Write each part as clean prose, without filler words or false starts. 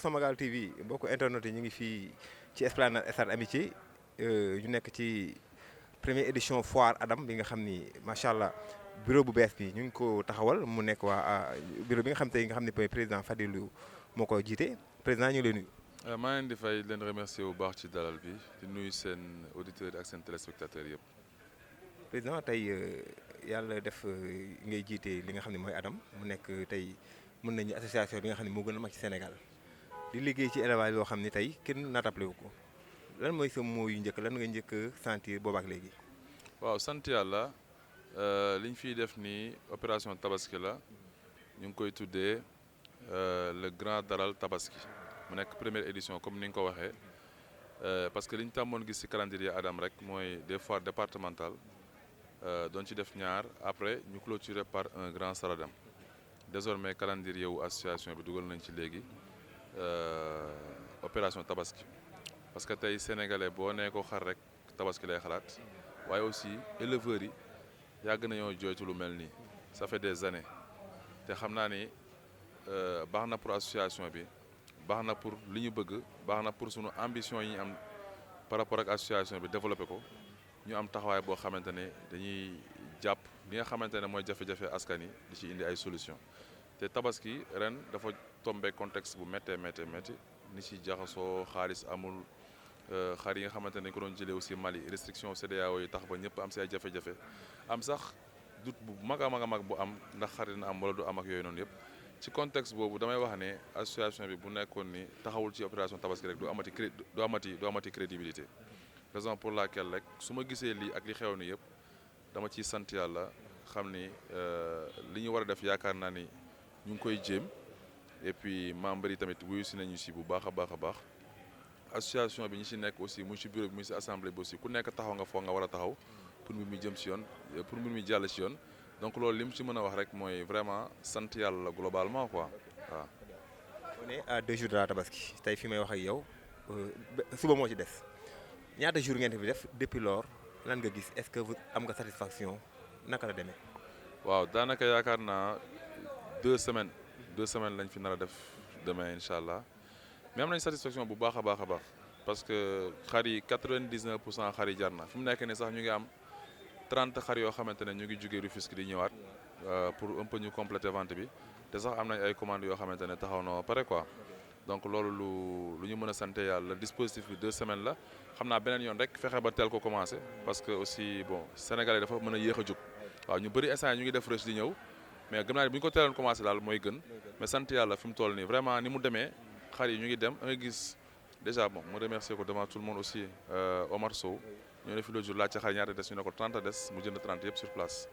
Samagal TV mbokku internet yi ñu ngi fii ci Esplanade Stade Amitié ñu nekk ci première édition foire Adam bi nga xam ni macha allah bureau bu bees bi ñu ngi ko taxawal mu nekk waa bureau bi nga xam tey nga xam ne président Fadilou moo ko jiite président ñu ngi lay nuyu. maa ngi leen di fay leen remercier bu baax ci dalal bi di nuyu seen auditeurs ak seen téléspectateurs yëpp. président tey yàlla def ngay jiite li nga xam ne mooy Adam mu nekk tey mën nañu association bi nga xam ne moo gën a mag ci Sénégal di liggéey ci élevage yoo xam ne tey kenn naatable wu ko lan mooy sa moo yu njëkk lan nga njëkk a sentir boobaak léegi. waaw sant yàlla li ñu fiy def nii opération tabaski la ñu ngi koy tuddee le grand daral tabaski mu nekk première édition comme ni nga ko waxee parce que li ñu tàmmoon gis ci calendrier Adam rek mooy des foires départementales doon ci def ñaar après ñu clôturer par un grand saradam désormais calendrier wu association bi dugal nañ ci léegi opération tabaski parce que tey sénégalais boo nee ko xar rek tabaski lay xalaat waaye aussi éleveurs yi yàgg nañoo jooytu lu mel nii ça fait des années te xam naa ni baax na pour association bi baax na pour li ñu bëgg baax na pour sunu ambition yi ñu am par rapport ak association bi développé ko ñu am taxawaay boo xamante ne dañuy jàpp li nga xamante ne mooy jafe-jafe askan yi di ci indi ay solution te tabaski ren dafa tombé contexte bu méttee métti ni ci jaxasoo xaalis amul xar yi nga xamante ne ko doon jëlee aussi Mali restriction CEDEAO yi tax ba ñëpp am si ay jafe-jafe am sax doute bu mag a mag bu am ndax xar dina am wala du am ak yooyu noonu yëpp ci contexte boobu damay wax ne association bi bu nekkoon ni taxawul ci opération tabaski rek du amati crédibilité raison pour laquelle rek su ma gisee lii ak li xew ni yëpp dama ciy sant yàlla xam ni li ñu war a def yaakaar naa ni ñu ngi koy jéem et puis membres yi tamit wuyu si nañu si bu baax a baax association bi ñi si nekk aussi muy si bureau bi muy si assemblée bi aussi ku nekk taxaw nga foo nga war a taxaw pour mbir mi jëm si yoon pour mbir mi jàll si yoon donc loolu li mu ci mën a wax rek mooy vraiment sant yàlla globalement quoi waaw. on est à 2 jours de la tabaski tey fi may wax ak yow suba moo ci des ñaata jours ngeen fi def depuis lors lan nga gis est-ce que am nga satisfaction naka la demee. waaw daanaka yaakaar naa 2 semaines lañ fi nar a def demain incha allah mais am nañ satisfaction bu baax a baax parce que xar yi 99% xar yi jar na fi mu nekk nii sax ñu ngi am 30 xar yoo xamante ne ñu ngi jugee Rufisque di ñëwaat pour un peu ñu compléter vente bi te sax am nañ ay commandes yoo xamante ne taxaw na pare quoi donc loolu lu ñu mën a sant yàlla dispositif bi 2 semaines la xam naa beneen yoon rek fexe ba teel ko commencé parce que aussi bon sénégalais dafa mën a yéex a jóg waaw ñu bëri instant ñu ngi def rush di ñëw mais gëm naa ne bu ñu ko teeloon commencé daal mooy gën mais sant yàlla fi mu toll nii vraiment ni mu demee xar yi ñu ngi dem da nga gis déjà bon mu remercier ko devant tout le monde aussi Omar Sow ñoo ne fi le jour laajte xar ñaata des ñu ne ko 30 des mu jënd 30 yëpp sur place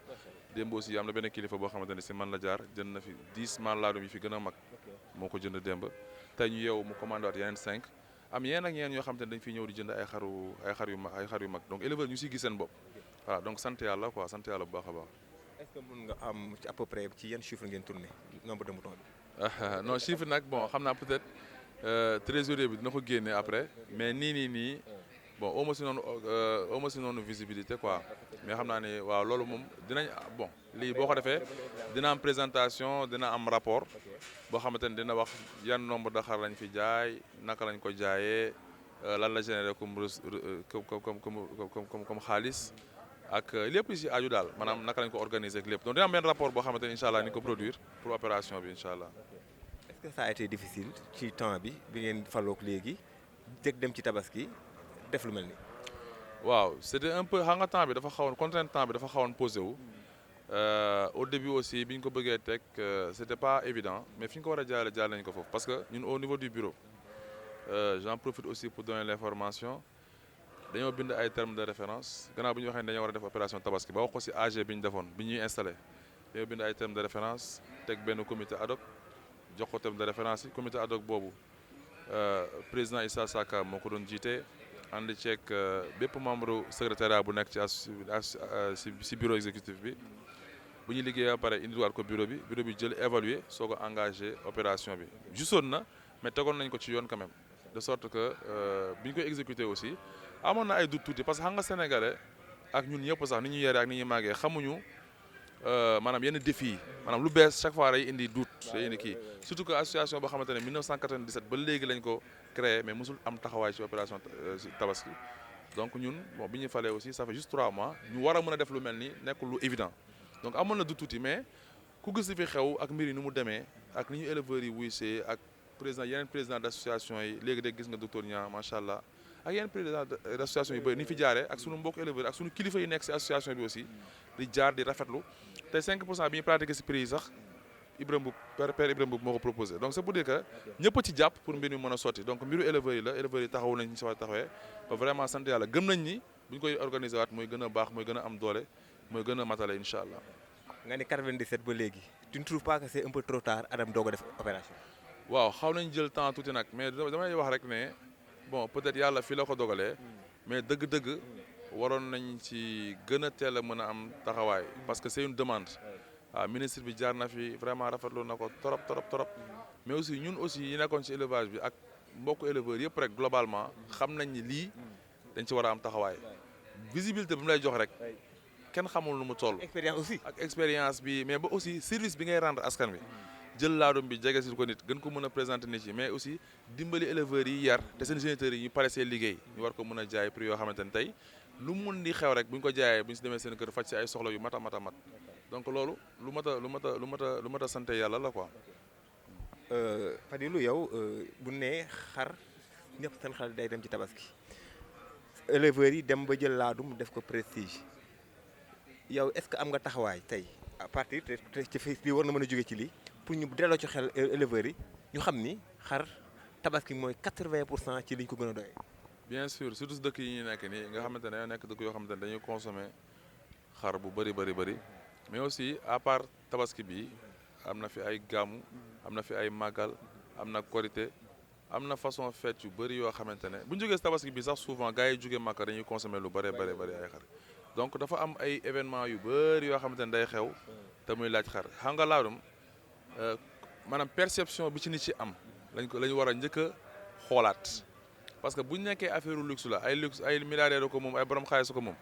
démb aussi am na benn kilifa boo xamante ne si man la jaar jënd na fi 10 man laadum yi fi gën a mag moo ko jënd démb tey ñu yeewu mu commandé waat yeneen 5 am yeneen ak yeneen yoo xamante ne dañ fiy ñëw di jënd ay xar yu mag donc éleveurs ñu siy gis seen bopp voilà donc sant yàlla quoi sant yàlla bu baax a baax. est-ce que mën nga am ci à peu près ci yan chiffre ngeen tourné nombre de moutons bi. non chiffre nag bon xam naa peut-être trésorier bi dina ko génne après mais nii bon au moins si noonu visibilité quoi mais xam naa ne waaw loolu moom dinañ bon lii boo ko defee dina am présentation dina am rapport boo xamante ne dina wax yan nombre de xar lañ fi jaay naka lañ ko jaayee lan la généré comme xaalis ak lépp li si aju daal maanaam naka lañ ko organiser ak lépp donc dina am benn rapport boo xamante ne incha allah ni ko produire pour opération bi incha allah. est-ce que ça a été difficile ci temps bi ngeen faloog léegi dem ci tabaski def lu mel ni. waaw c'était un peu xam nga temps bi dafa xawoon contrainte temps bi dafa xawoon posé wu au début aussi bi ñu ko bëggee teg c'était pas évident mais fi ñu ko war a jaarale jaar nañu ko foofu parce que ñun au niveau du bureau j'en profite aussi pour donner l'information dañoo bind ay termes de référence gannaaw bi ñu waxee ne dañoo war a def opération tabaski ba wax ko ci AG bi ñu defoon bi ñuy installé dañoo bind ay termes de référence teg benn comité ad hoc jox ko terme de référence yi comité ad hoc boobu président Issa Saka moo ko doon jiite ànd ceeg bépp membre secrétariat bu nekk ci bureau exécutif bi bu ñu liggéeyee ba pare indiwaat ko bureau bi jël évaluer soo ko engagé opération bi gisoon na mais tegoon nañ ko ci yoon quand même de sorte que bi ñu koy exécuter aussi amoon na ay doute tuuti parce que xam nga sénégalais ak ñun ñëpp sax ni ñu yore ak ni ñu màggee xamuñu maanaam yenn défis yi maanaam lu bees chaque fois day indi doute day indi kii surtout que association boo xamante ne 1997 ba léegi lañ ko créé mais mosul am taxawaay ci opération tabaski donc ñun bon bi ñu falee aussi ça fait juste 3 mois ñu war a mën a def lu mel ni nekkul lu évident donc amoon na du tuuti mais ku gis li fi xew ak mbir yi ni mu demee ak ni ñu éleveurs yi wuysee ak yeneen président d' association yi léegi de gis nga docteur Niang macha allah ak yeneen président d' association yu bëri ni fi jaaree ak sunu mbokk éleveurs ak sunu kilifa yi nekk si association bi aussi di jaar di rafetlu te 5% bi ñu pratiqué si prix yi sax Ibrahima Mboup père Ibrahima Mboup moo ko proposé donc c' est pour dire que ñëpp ci jàpp pour mbir mi mën a sotti donc mbiru éleveurs yi la éleveurs yi taxawu nañ ñu si war a taxawee ba vraiment sant yàlla gëm nañ ni bu ñu koy organiser waat mooy gën a baax mooy gën a am doole mooy gën a matale incha allah. nga ni 97 ba léegi tu ne trouves pas que c' est un peu trop tard Adam doog a def opération. waaw xaw nañ jël temps tuuti nag mais damay wax rek ne bon peut-être yàlla fii la ko dogalee mais dëgg-dëgg waroon nañ ci gën a teel a mën a am taxawaay parce que c'est une demande waaw ministre bi jaar na fi vraiment rafetlu na ko trop mais aussi ñun aussi yi nekkoon ci élevage bi ak mbokku éleveurs yëpp rek globalement xam nañ ni lii dañ ci war a am taxawaay visibilité bi mu lay jox rek kenn xamul nu mu toll. expérience aussi ak expérience bi mais ba aussi service bi ngay rendre askan wi. jël laadum bi jege si ko nit gën ko mën a présenter nit yi mais aussi dimbali éleveurs yi yar te seen géniteurs yi ñu pare seen liggéey ñu war ko mën a jaay prix yoo xamante ne tey lu mun di xew rek bu ñu ko jaayee bu ñu si demee seen kër faj si ay soxla yu mat a mat donc loolu lu mat a sant yàlla la quoi. Fadilou yow bu nee xar ñëpp seen xel day dem ci tabaski éleveurs yi dem ba jël laadum def ko prestige yow est-ce que am nga taxawaay tey à partir te ci fii lii war na mën a jóge ci lii. pour ñu delloo ci xel éleveurs yi ñu xam ni xar tabaski mooy 80% ci liñ ko gën a doyee. bien sûr surtout dëkk yi ñu nekk nii nga xamante ne nekk dëkk yoo xamante ne dañuy consommer xar bu bëri mais aussi à part tabaski bi am na fi ay gàmmu am na fi ay màggal am na korité am na façon fête yu bëri yoo xamante ne bu ñu jógee si tabaski bi sax souvent gars yi jógee Màkka dañuy consommer lu bëri ay xar donc dafa am ay événements yu bëri yoo xamante ne day xew te muy laaj xar xam nga laadum maanaam perception bi ci nit ci am la ñu war a njëkk a xoolaat parce que bu ñu nekkee affaire luxe la ay milliardaire ko moom ay borom xaalis ko moom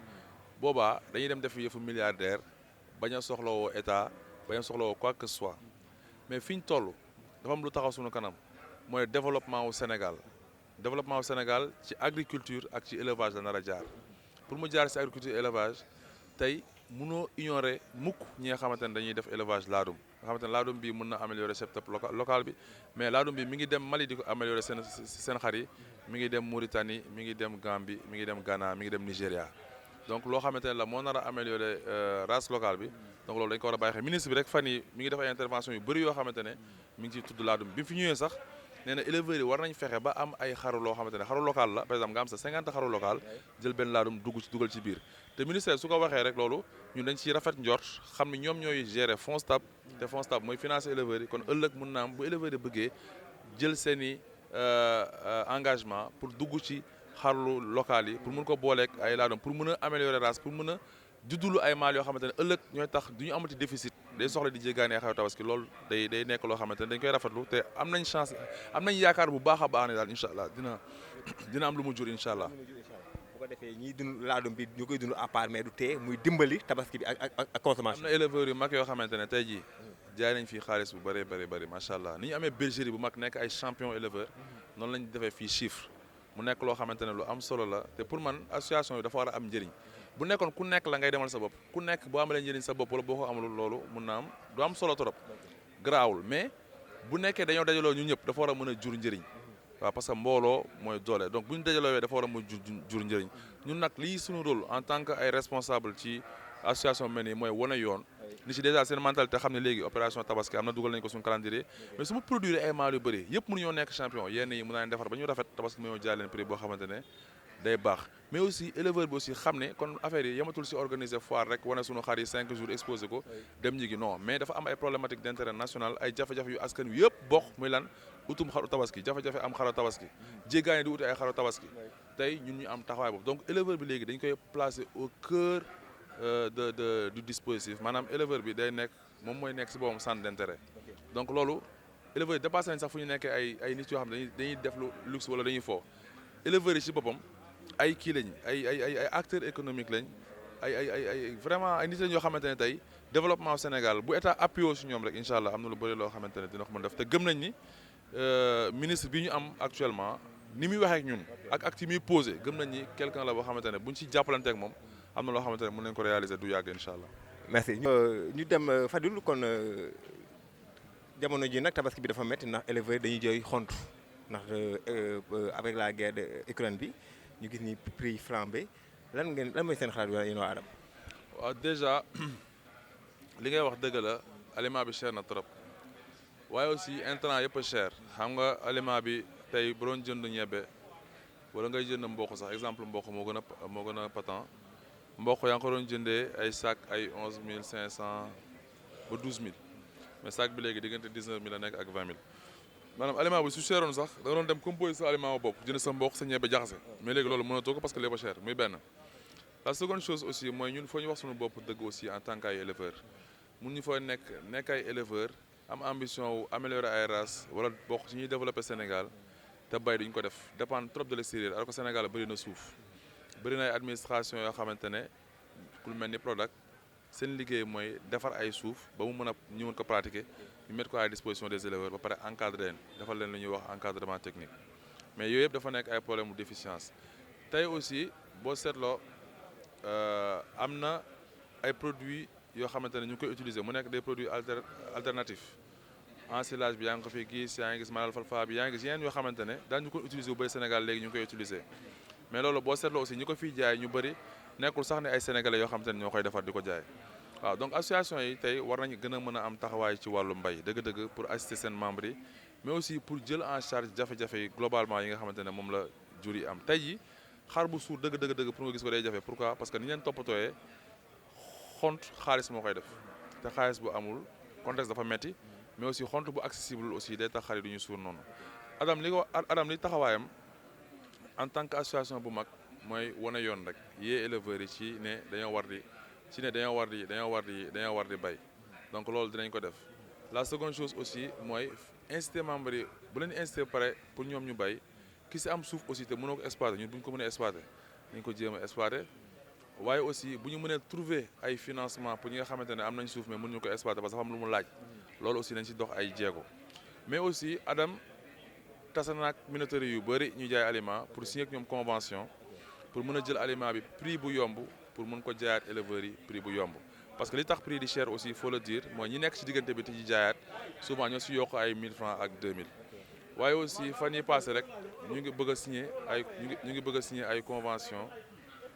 boobaa dañuy dem def yëfu milliardaire bañ a soxlawoo état bañ a soxlawoo quoi que ce soit mais fi ñu toll dafa am lu taxaw suñu kanam mooy développement wu Sénégal ci agriculture ak ci élevage la nar a jaar pour mu jaar ci agriculture élevage tey mënoo ignorer mukk ñi nga xamante ne dañuy def élevage laadum nga xamante ne laadum bi mën na améliorer secteur local bi mais laadum bi mi ngi dem Mali di ko améliorer seen xar yi mi ngi dem Mauritanie mi ngi dem Gambie mi ngi dem Ghana mi ngi dem Nigéria donc loo xamante ne la moo nar a améliorer race locale bi donc loolu dañ ko war a bàyyi xel ministre bi rek fan yi mi ngi def ay intervention yu bëri yoo xamante ne mi ngi ciy tudd laadum bi mu fi ñëwee sax nee na éleveurs yi war nañ fexe ba am ay xaru loo xamante ne xaru local la par exemple nga am sa 50 xaru local jël benn laadum dugal ci biir te ministère su ko waxee rek loolu ñun dañ ciy rafet njort xam ni ñoom ñooy gérer FONSTAB te FONSTAB mooy financer éleveurs yi kon ëllëg mun naa am bu éleveurs yi bëggee jël seen i engagement pour dugg ci xarlu local yi pour mun ko booleeg ay laadum pour mun a améliorer race pour mun a juddulu ay maal yoo xamante ne ëllëg ñooy tax du ñu amati déficit day soxla di jéggaane ay xaru tabaski loolu day nekk loo xamante ne dañ koy rafetlu te am nañ chance am nañ yaakaar bu baax a baax ne daal incha allah dina am lu mu jur incha allah. bu ko defee ñiy dund laadum bi ñu koy dund à part mais du tee muy dimbali tabaski bi ak consommation. am na éleveurs yu mag yoo xamante ne tey jii jaay nañ fii xaalis bu bëri macha allah ni ñu amee bergerie bu mag nekk ay champion éleveur noonu lañ defee fii chiffre mu nekk loo xamante ne lu am solo la te pour man association yi dafa war a am njëriñ bu nekkoon ku nekk la ngay demal sa bopp ku nekk boo amalee njëriñ sa bopp wala boo ko amul loolu mun na am du am solo trop garaawul mais bu nekkee dañoo dajaloo ñu ñëpp dafa war a mën a jur njëriñ waaw parce que mbooloo mooy doole donc bu ñu dajaloo dafa war a mën jur njëriñ ñun nag lii suñu rôle en tant que ay responsable ci association mel nii mooy wane yoon ni ci déjà seen mentalité xam ne léegi opération tabaski am na dugal nañ ko suñu calendrier mais su ma produire ay maal yu bëri yëpp mënuñoo nekk champion yenn yi mën naa leen defar ba ñu rafet tabaski mënoo jaay leen prix boo xamante ne day baax mais aussi éleveur bi aussi xam ne kon affaire yi yamatul si organiser foire rek wane suñu xar yi 5 jours exposé ko dem ñi gi non mais dafa am ay problématique d'intérêt national ay jafe-jafe yu askan wi yëpp bokk muy lan utum xaru tabaski jafe-jafe am xaru tabaski jéggaani di uti ay xaru tabaski tey ñun ñu am taxawaay boobu donc éleveur bi léegi dañ koy placer au cœur du dispositif maanaam éleveur bi day nekk moom mooy nekk si boppam centre d'intérêt donc loolu éleveur yi dépassé nañ sax fu ñu nekkee ay nit yoo xam ne dañuy def lu luxe wala dañuy fo éleveurs yi si boppam ay kii lañ ay acteurs économiques lañ ay vraiment ay nit lañ yoo xamante ne tey développement Sénégal bu état appuyé si ñoom rek incha allah am na lu bëri loo xamante ne dina ko mën def te gëm nañ ni ministre bi ñu am actuellement ni muy waxee ak ñun ak acte yi muy posé gëm nañ ni quelqu'un la boo xamante ne buñ ci jàppalante ak moom am na loo xamante ne mën nañ ko réaliser du yàgg incha allah. merci ñu dem Fadilou kon jamono ji nag tabaski bi dafa métti ndax éleveurs dañuy jooy xont ndax avec la guerre de Ukraine bi ñu gis ni prix flambé lan mooy seen xalaat yéen waa Adam. waaw déjà li ngay wax dëgg la aliment bi cher na trop waaye aussi intrant yëpp a cher xam nga aliment bi tey bu doon jënd ñebe wala ngay jënd mboq sax exemple mboq moo gën a patent mboq yaa ngi ko doon jëndee ay sac ay 11500 ba 12000 mais sac bi léegi diggante 19000 la nekk ak 20000 maanaam aliment bi su cheroon sax da nga doon dem composé sa aliment ba bopp jënd sa mboq sa ñebe jaxase mais léegi loolu mënatoo ko parce que lépp a cher muy benn. La seconde chose aussi mooy ñun foo ñu wax suñu bopp dëgg aussi en tant qu'ay éleveur mun ñu fa nekk ay éleveur am ambition wu améliorer ay races wala bokk ci ñuy développer Sénégal te bay duñ ko def dépendre trop de l'extérieur alors que Sénégal bëri na suuf bëri na ay administration yoo xamante ne ku mel ni Prodac seen liggéey mooy defar ay suuf ba mu mën a ñu mën ko pratiquer ñu mettre ko à la disposition des éleveurs ba pare encadrer leen defal leen lu ñuy wax encadrement technique mais yooyu yëpp dafa nekk ay problème de déficience tey aussi boo seetloo am na ay produits yoo xamante ne ñu ngi koy utiliser mu nekk des produits alternatifs ensilage bi yaa ngi ko fi gis yaa ngi gis malal falfa bi yaa ngi gis yeneen yoo xamante ne daañu ko utiliser bu bëri Sénégal léegi ñu ngi koy utiliser mais loolu boo seetloo aussi ñi ko fiy jaay ñu bëri nekkul sax ne ay sénégalais yoo xamante ne ñoo koy defar di ko jaay waaw donc association yi tey war nañu gën a mën a am taxawaay ci wàllu mbay dëgg-dëgg pour assister seen membres yi mais aussi pour jël en charge jafe-jafe yi globalement yi nga xamante ne moom la jur yi am tey ji xar bu suur dëgg pour nga gis ko day jafe pourquoi parce que ni leen toppatooyee xont xaalis moo koy def te xaalis bu amul contexte dafa metti mais aussi xont bu accessible aussi day tax xar yi du ñu suur noonu Adam li taxawaayam en tant que association bu mag mooy wane yoon rek yee éleveurs yi ci ne dañoo war di bay donc loolu dinañ ko def la seconde chose aussi mooy inciter membres yi bu leen inciter pare pour ñoom ñu bay ki si am suuf aussi te mënoo ko exploiter ñun bu ñu ko mënee exploiter dañ ko jéem a exploiter waaye aussi bu ñu mënee trouver ay financement pour ñi nga xamante ne am nañ suuf mais mënuñu ko exploiter parce que dafa am lu mu laaj loolu aussi dañ si dox ay jéego mais aussi Adam tasa naag minoterie yu bëri ñu jaay aliment pour signer ak ñoom convention pour mën a jël aliment bi prix bu yomb pour mën ko jaayaat éleveurs yi prix bu yomb parce que li tax prix di cher aussi faut le dire mooy ñi nekk ci diggante bi te ci jaayaat souvent ñoo si yokk ay 1000 francs ak 2000 waaye aussi fan yi passé rek ñu ngi bëgg a signer ay convention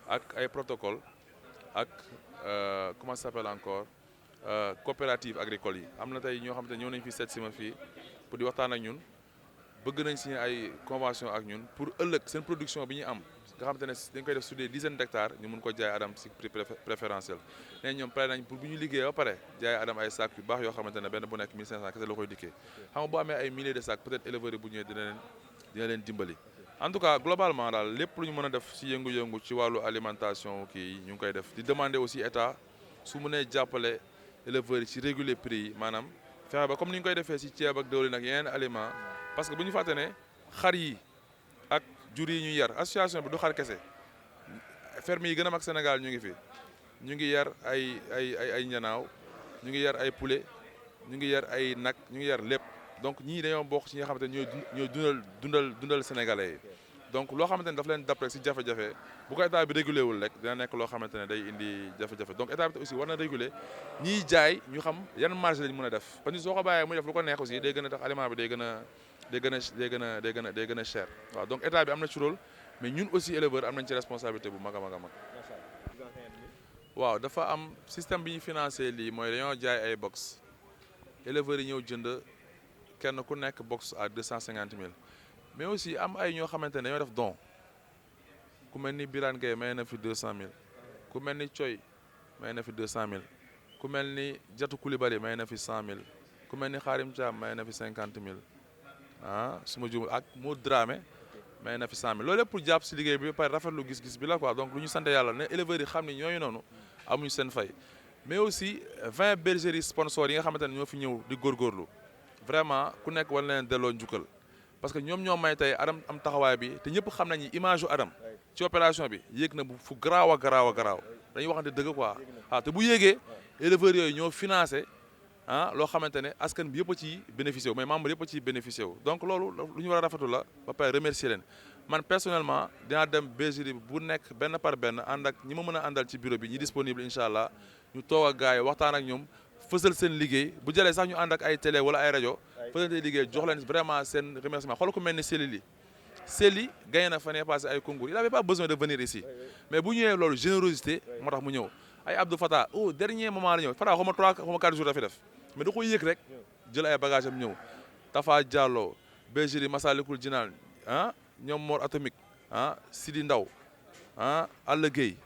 ak ay protocole ak comment ça s'appelle encore coopérative agricole yi am na tey ñoo xam te ñëw nañ fi seet si ma fii pour di waxtaan ak ñun bëgg nañ signer ay convention ak ñun pour ëllëg seen production bi ñu am nga xam te ne dañ koy def sur des dizaines d'hectares ñu mun ko jaay Adam si prix préférentiel nee ñoom pare nañ pour bu ñu liggéey ba pare jaay Adam ay sacs yu baax yoo xamante ne benn bu nekk 1500 kese la koy dikkee xam nga boo amee ay milliers de sacs peut-être éleveurs yi bu ñëwee dina leen dimbali en tout cas globalement daal lépp lu ñu mën a def si yëngu-yëngu ci wàllu alimentation kii ñu ngi koy def di demander aussi état su mënee jàppale éleveurs yi ci réguler prix yi maanaam fexe ba comme ni ñu koy defee si ceeb ak diwlin ak yeneen aliments parce que bu ñu fàtte ne xar yi ak jur yi ñuy yar association bi du xar kese ferme yi gën a mag Sénégal ñu ngi fi ñu ngi yar ay ñanaaw ñu ngi yar ay poulet ñu ngi yar ay nag ñu ngi yar lépp donc ñii dañoo bokk ci ñi nga xamante ne ñooy dundal sénégalais yi donc loo xamante ne daf leen dab rek si jafe-jafe bu ko état bi régulé wul rek dina nekk loo xamante ne day indi jafe-jafe donc état bi aussi war na réguler ñiy jaay ñu xam yan marge lañ mën a def parce que soo ko bàyyee muy def lu ko neex aussi day gën a tax aliment bi day gën a cher waaw donc état bi am na ci rôle mais ñun aussi éleveur am nañ ci responsabilité bu mag a mag a mag waaw dafa am système bi ñu financé lii mooy dañoo jaay ay box éleveurs yi ñëw jënd kenn ku nekk box à 250 000 mais aussi am ay ñoo xamante ne dañoo def don ku mel ni Birane Gueye may na fi 200 000 ku mel ni Coy may na fi 200 000 ku mel ni Jatu Coulibaly may na fi 100 000 ku mel ni Xaarim Thiam may na fi 50 000 ah su ma juumul ak Modou Dramé may na fi 100 000 loolu lépp pour jàpp si liggéey bi ba pare rafetlu gis-gis bi la quoi donc lu ñu sant yàlla ne éleveurs yi xam ne ñooñu noonu amuñu seen fay mais aussi 20 bergeries sponsors yi nga xamante ne ñoo fi ñëw di góorgóorlu vraiment ku nekk war na leen delloo njukkal parce que ñoom ñoo may tey Adam am taxawaay bi te ñëpp xam nañu image yu Adam ci opération bi yéeg na bu fu garaaw a garaaw dañuy waxante dëgg quoi waaw te bu yéegee éleveurs yooyu ñoo financé loo xamante ne askan bi yëpp a ciy bénéficié wu mais membre yëpp a ciy bénéficié wu donc loolu lu ñu war a rafetlu la ba pare remercier leen man personnellement dinaa dem bergerie bu nekk benn par benn ànd ak ñi ma mën a àndal ci bureau bi ñi disponible incha allah ñu toog ak gars yi waxtaan ak ñoom fësal seen liggéey bu jëlee sax ñu ànd ak ay télé wala ay rajo fësal seen liggéey jox leen vraiment seen remerciement xool ko mel ni Sely gagné na fan yii passé ay concours il avait pas besoin de venir ici mais bu ñëwee loolu générosité moo tax mu ñëw ay Abdou Fatah dernier moment la ñëw Fatah xaw ma 3 xaw ma 4 jours dafa def mais da koy yëg rek jël ay bagages am ñëw Tafa Diallo bergerie Massalikul Jinaan ñoom Mor Atomique Sidi Ndaw Alla Gueye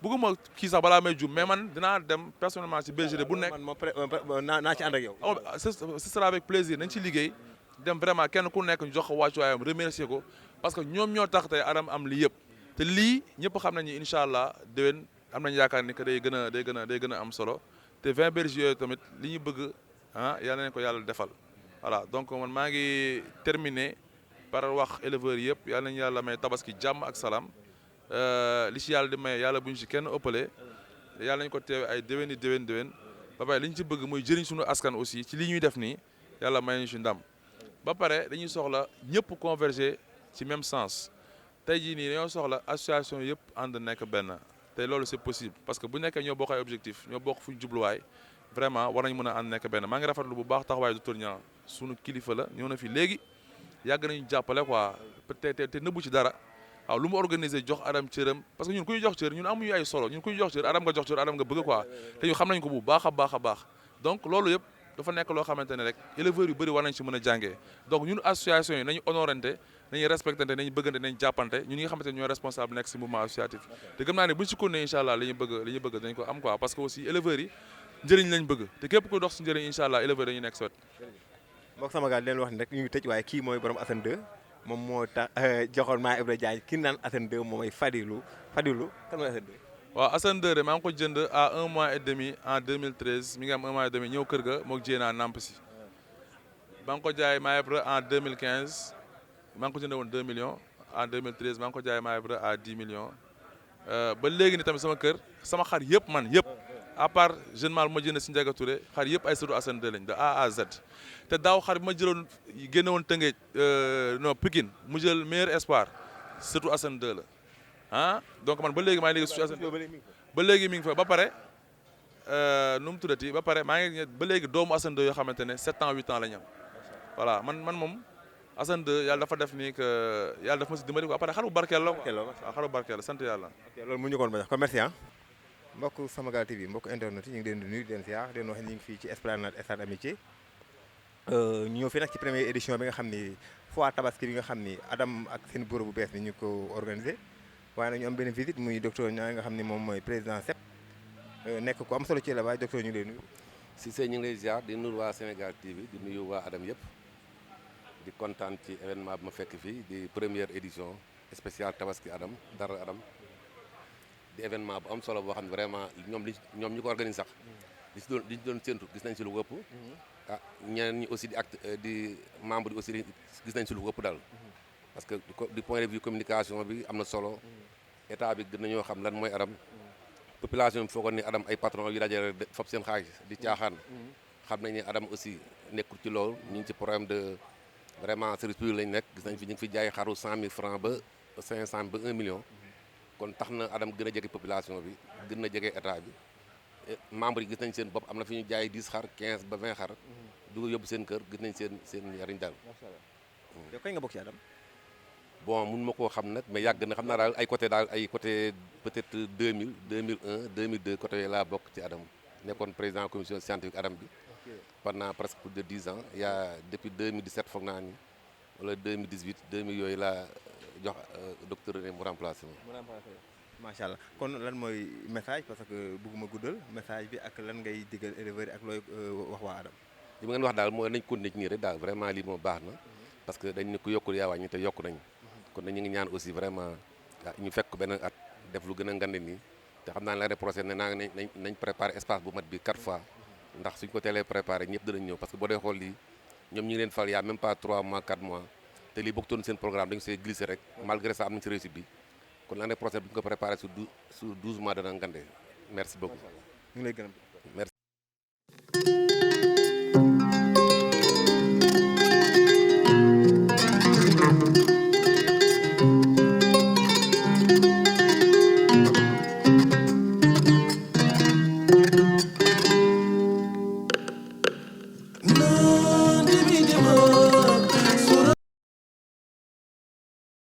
bëgguma kii sax balaa may jum mais man dinaa dem personnellement ci bergerie bu nekk. man naa ci ànd ak yow. ce sera avec plaisir nañ ci liggéey dem vraiment kenn ku nekk ñu jox ko wàccuwaayam remercier ko parce que ñoom ñoo tax tey Adam am lii yëpp te lii ñëpp xam nañu incha allah déwén am nañu yaakaar ni que day gën a am solo te 20 bergers yooyu tamit li ñu bëgg yal nañu ko yàlla defal voilà donc man maa ngi terminer par wax éleveurs yëpp yal nañu yàlla may tabaski jàmm ak salaam li ci yàlla di may yàlla bu ñu ci kenn ëppale yàlla nañu ko teewe ay déwén ba pare li ñu ci bëgg muy jëriñ suñu askan aussi ci li ñuy def nii yàlla may ñu ci ndam ba pare dañuy soxla ñëpp converger ci même sens tey jii nii dañoo soxla association yëpp ànd nekk benn te loolu c'est possible parce que bu nekkee ñoo bokk ay objectif ñoo bokk fu ñu jubluwaay vraiment war nañ mën a ànd nekk benn maa ngi rafetlu bu baax taxawaay docteur Niang sunu kilifa la ñëw na fi léegi yàgg nañu jàppale quoi te nëbbu ci dara waaw lu mu organisé jox Adam cëram parce que ñun ku ñu jox cër ñun amuñu ay solo ñun ku ñu jox cër Adam nga jox cër Adam nga bëgg quoi te ñu xam nañ ko bu baax a baax donc loolu yëpp dafa nekk loo xamante ne rek éleveurs yu bëri war nañ ci mën a jàngee donc ñun association yi nañu honorante nañu respectante nañu bëggante nañu jàppante ñun ñi nga xamante ne ñooy responsable nekk ci mouvement associatif te gëm naa ne buñ ci continuer incha allah li ñu bëgg dañ ko am quoi parce que aussi éleveurs yi njëriñ lañ bëgg te képp ku dox ci njëriñ incha allah éleveurs dañuy nekk sot mbokk sama gaal di leen wax ni rek ñu ngi tëj waaye kii mooy borom Assane 2 moom moo tax joxoon maa Ibrahima Diagne ki naan Assane 2 moom mooy Fadilou kan mooy Assane 2 waaw Assane 2 de maa ngi ko jënd à 1 mois et demi en 2013 mi ngi am 1 mois et demi ñëw kër ga moog jéenaa namp si maa ngi ko jaay maa en 2015 maa ngi ko jënd woon 2 millions en 2013 maa ngi ko jaay maa à 10 millions ba léegi ni tamit sama kër sama xar yëpp man yëpp à part jeune mâle ma jënd si Ndiaga Touré xar yëpp ay sëtu Assane 2 lañ de A à Z te daaw xar bi ma jëloon génne woon Tëngéej non Pikine mu jël meilleur espoir sëtu Assane 2 la donc man ba léegi maa ngi liggéey su Assane ba léegi mi ngi fa ba pare nu mu tuddati ba pare maa ngi ba léegi doomu Assane 2 yoo xamante ne 7 ans 8 ans la ñu am voilà man moom Assane 2 yàlla dafa def ni que yàlla dafa ma si dimbali quoi après xaru barkeel la quoi waaw xaru barkeel la sant yàlla. ok loolu mu ñu koon ba jox ko merci mbokk Samagal TV mbokk internet yi ñu ngi leen di nuyu di leen ziar di leen wax ñu ngi fii ci Esplanade Stade Amitié ñu ñëw fii nag ci première édition bi nga xam ni foire tabaski bi nga xam ni Adam ak seen bureau bu bees ni ñu ko organisé waaye nag ñu am benn visite muy docteur Niang nga xam ni moom mooy président CEP nekk ko am solo ci élevage docteur ñu ngi lay nuyu. Cissé ñu ngi lay ziar di nuyu waa Sénégal TV di nuyu waa Adam yëpp di kontaan ci événement bi ma fekk fii di première édition spéciale tabaski Adam dara Adam di événement bu am solo boo xam ne vraiment ñoom ñi ko organisé sax li ñu doon séntu gis nañ si lu ëpp ñeneen ñi aussi di membre yi aussi gis nañ si lu ëpp daal parce que du point de vue communication bi am na solo état bi gën nañoo xam lan mooy Adam population bi foogoon ni Adam ay patron yu dajale fab seen xaalis di caaxaan xam nañ ne Adam aussi nekkul ci loolu ñu ngi ci problème de vraiment service public lañ nekk gis nañ fi ñu ngi fi jaay xaru 100 000 francs ba 500 ba 1 million kon tax na Adam gën a jege population bi gën na jege état bi membre yi gis nañ seen bopp am na fi ñu jaay 10 xar 15 ba 20 xar du yóbbu seen kër gis nañ seen njariñ daal. yow kañ nga bokk ci Adam. bon mun ma koo xam nag mais yàgg na xam naa daal ay côté peut-être 2000 2001 2002 côté yooyu laa bokk ci Adam nekkoon président commission scientifique Adam bi pendant presque plus de 10 ans il y a depuis 2017 foog naa ni wala 2018 2000 yooyu laa jox docteur ne mu remplacé ma. macha allah kon lan mooy message parce que bëgguma guddal message bi ak lan ngay digal éleveurs yi ak looy wax waa Adam. li ma ngeen wax daal mooy nañ continuer ci nii rek daal vraiment lii moom baax na parce que dañ ne ku yokkul yaa wàññi te yokku nañ kon ñu ngi ñaan aussi vraiment ñu fekk benn at def lu gën a ngande nii te xam naa ne l'année prochaine nañ préparé espace bu mat bi 4 fois ndax suñ ko teelee préparé ñëpp dinañ ñëw parce que boo dee xool lii ñoom ñi ngi leen fal yaa même pas 3 mois 4 mois te lii bokkutoon seen programme dañu see glissé rek malgré ça am nañ si réussite bi kon l'année prochaine bu ñu ko préparé sur 12 mois dana ngande merci beaucoup. ñu ngi lay gërëm. merci.